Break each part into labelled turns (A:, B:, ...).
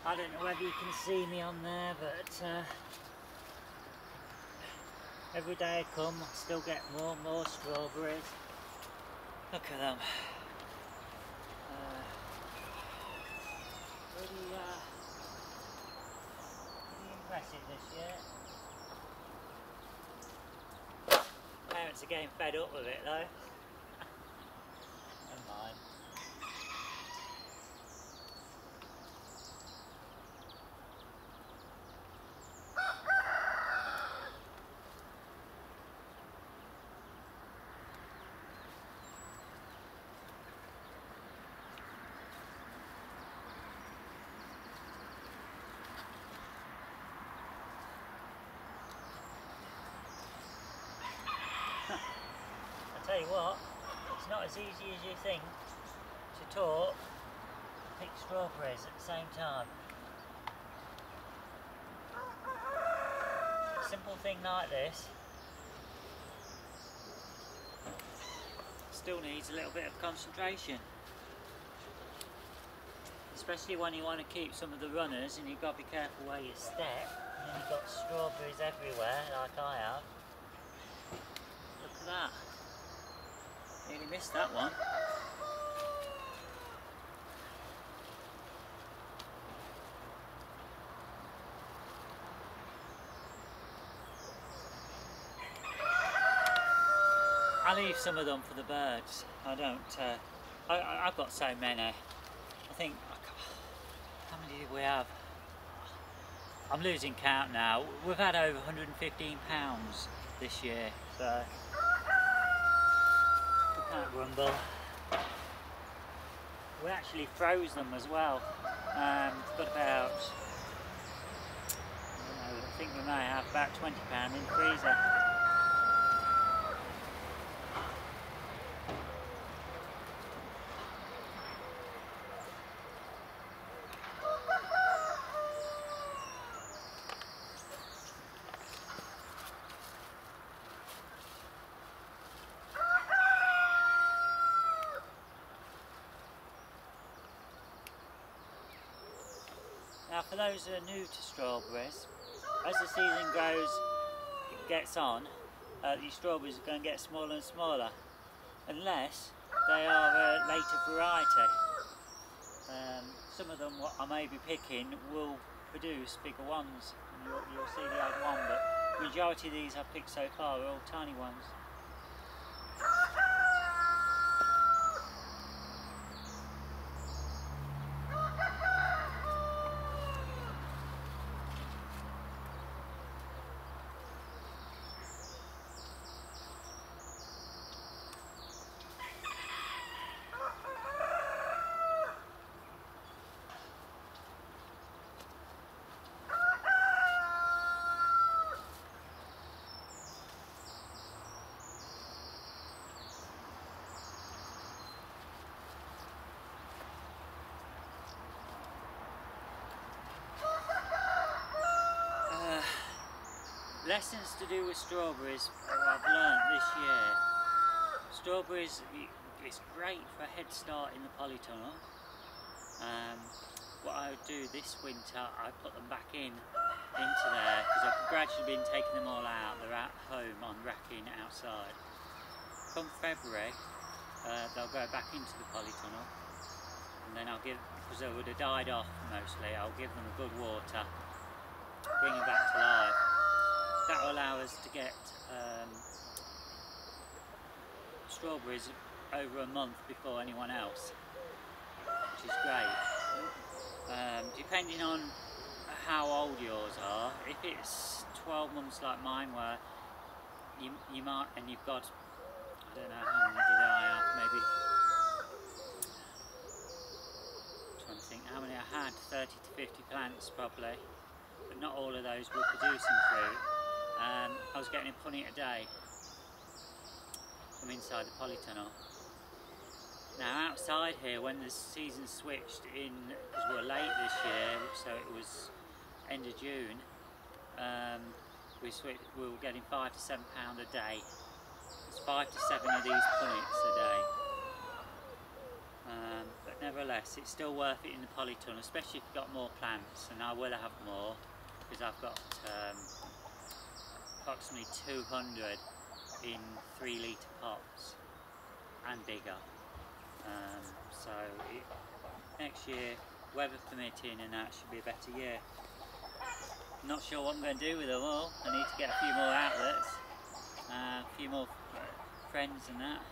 A: I don't know whether you can see me on there, but every day I come I still get more and more strawberries. Look at them. Pretty impressive this year. Parents are getting fed up with it though. Never mind. I tell you what, it's not as easy as you think to talk and pick strawberries at the same time. A simple thing like this still needs a little bit of concentration, especially when you want to keep some of the runners and you've got to be careful where you step, and then you've got strawberries everywhere like I have. Look at that. Nearly missed that one. I leave some of them for the birds. I don't. I've got so many. I think. How many did we have? I'm losing count now. We've had over 115 pounds this year, so we can't grumble. We actually froze them as well. We've got about, I think we may have about 20 pounds in the freezer. Now for those who are new to strawberries, as the season gets on, these strawberries are going to get smaller and smaller, unless they are a later variety. Some of them, what I may be picking, will produce bigger ones, and you'll see the odd one, but the majority of these I've picked so far are all tiny ones. Lessons to do with strawberries I've learnt this year. Strawberries, it's great for a head start in the polytunnel. What I would do this winter, I put them back into there, because I've gradually been taking them all out. They're at home on racking outside. Come February, they'll go back into the polytunnel, and then I'll give, because they would have died off mostly, I'll give them a good water, bring them back to life. That will allow us to get strawberries over a month before anyone else, which is great. Depending on how old yours are, if it's 12 months like mine, where you might, and you've got, I don't know how many did I have, maybe, I'm trying to think how many I had, 30 to 50 plants probably, but not all of those were producing fruit. I was getting a punny a day from inside the polytunnel. Now outside here, when the season switched in, because we were late this year, so it was end of June, we were getting £5 to £7 a day. It's 5 to 7 of these punnets a day. But nevertheless, it's still worth it in the polytunnel, especially if you've got more plants, and I will have more because I've got approximately 200 in 3-litre pots and bigger. So next year, weather permitting, and that should be a better year. Not sure what I'm going to do with them all. I need to get a few more outlets, a few more friends and that,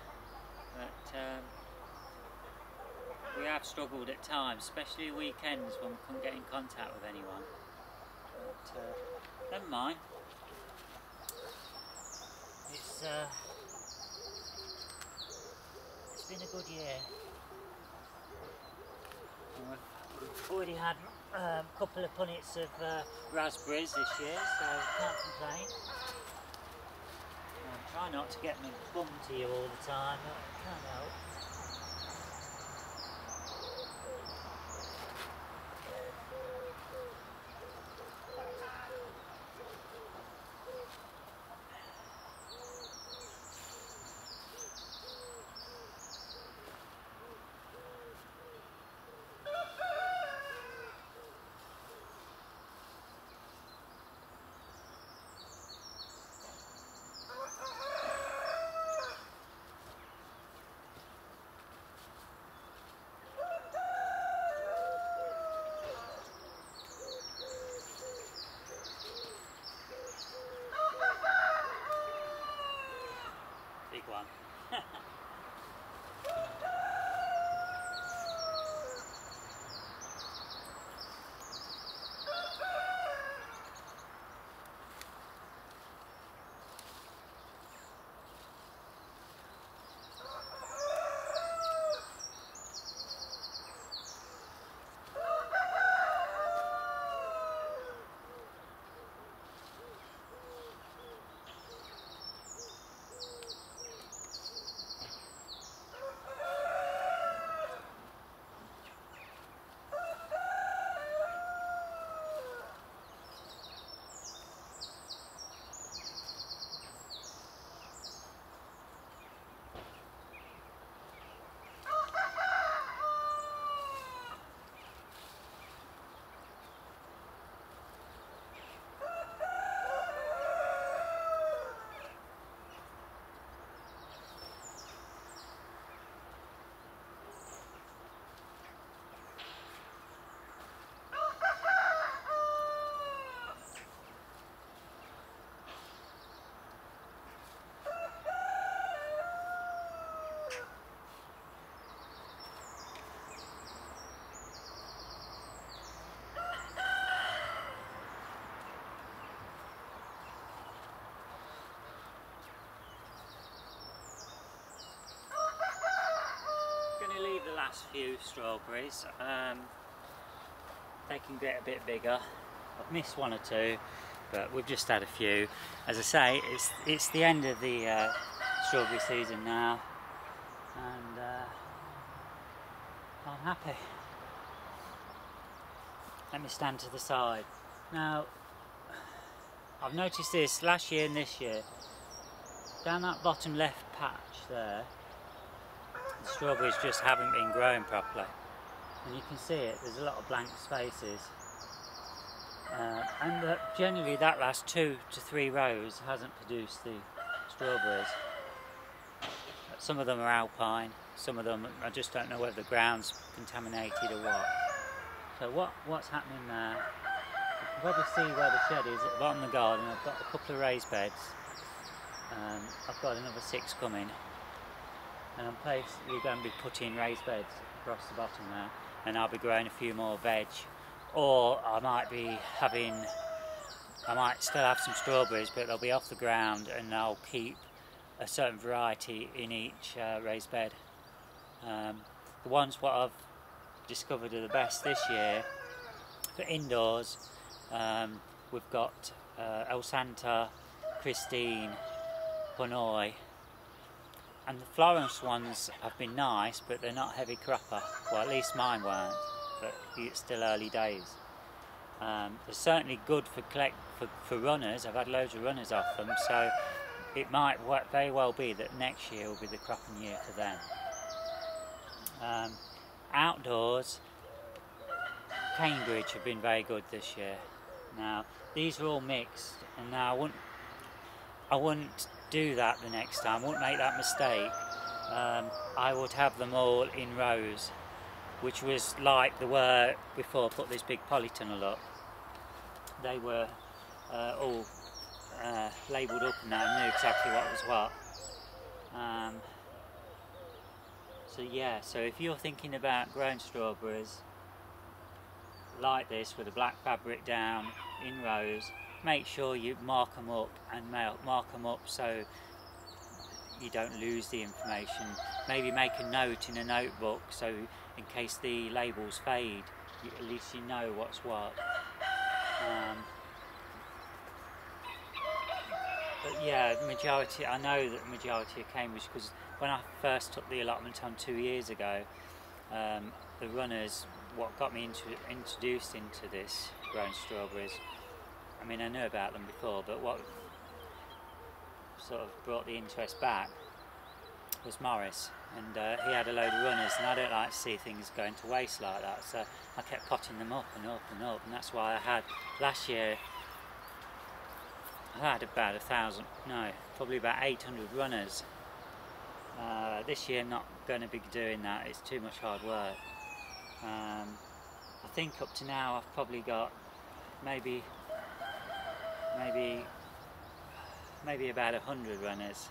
A: but we have struggled at times, especially weekends when we couldn't get in contact with anyone. But never mind. It's been a good year. We've already had a couple of punnets of raspberries this year, so can't complain. I try not to get my bum to you all the time, but I can't help. Big one. The last few strawberries, they can get a bit bigger. I've missed one or two, but we've just had a few. As I say, it's the end of the strawberry season now, and I'm happy. Let me stand to the side. Now, I've noticed this last year and this year, down that bottom left patch there, the strawberries just haven't been growing properly, and you can see it, there's a lot of blank spaces, and generally that last 2 to 3 rows hasn't produced the strawberries. Some of them are alpine, some of them I just don't know whether the ground's contaminated or what. So what's happening there, you can probably see where the shed is at the bottom of the garden. I've got a couple of raised beds, I've got another 6 coming. And I'm basically going to be putting raised beds across the bottom there, and I'll be growing a few more veg, or I might still have some strawberries, but they'll be off the ground, and I'll keep a certain variety in each raised bed. The ones what I've discovered are the best this year for indoors, we've got El Santa, Christine, Hanoi. And the Florence ones have been nice, but they're not heavy cropper. Well, at least mine weren't, but it's still early days. They're certainly good for runners. I've had loads of runners off them, so it might very well be that next year will be the cropping year for them. outdoors, Cambridge have been very good this year. Now these are all mixed, and now I wouldn't do that the next time. I wouldn't make that mistake. I would have them all in rows, which was like they were before I put this big polytunnel up. They were all labelled up and I knew exactly what was what. So yeah, so if you're thinking about growing strawberries like this with a black fabric down in rows, make sure you mark them up and mark them up so you don't lose the information. Maybe make a note in a notebook so in case the labels fade, at least you know what's what. But yeah, majority, I know that the majority of Cambridge, because when I first took the allotment on 2 years ago, the runners, what got me introduced into this growing strawberries, I mean I knew about them before, but what sort of brought the interest back was Morris, and he had a load of runners, and I don't like to see things going to waste like that, so I kept potting them up and up and up, and that's why I had, last year I had about 1,000, no, probably about 800 runners. This year I'm not going to be doing that, it's too much hard work. I think up to now I've probably got maybe about 100 runners,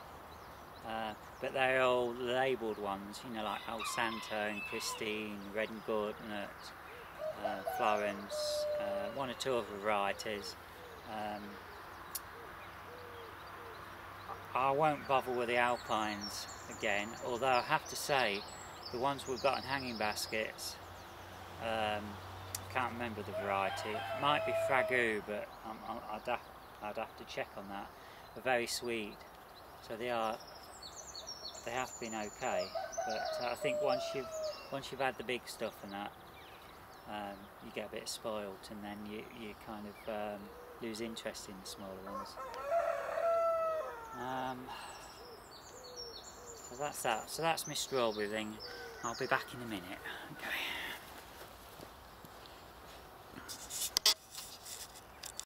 A: but they're all labelled ones, you know, like Al Santo and Christine, Red and Gauntlet, Florence, one or two other varieties. I won't bother with the Alpines again, although I have to say the ones we've got in hanging baskets, I can't remember the variety, it might be Fragoo, but I'd have to check on that. They're very sweet, so they have been okay, but I think once you've had the big stuff and that, you get a bit spoilt, and then you kind of lose interest in the smaller ones. So that's that. So that's my strawberry thing. I'll be back in a minute. Okay.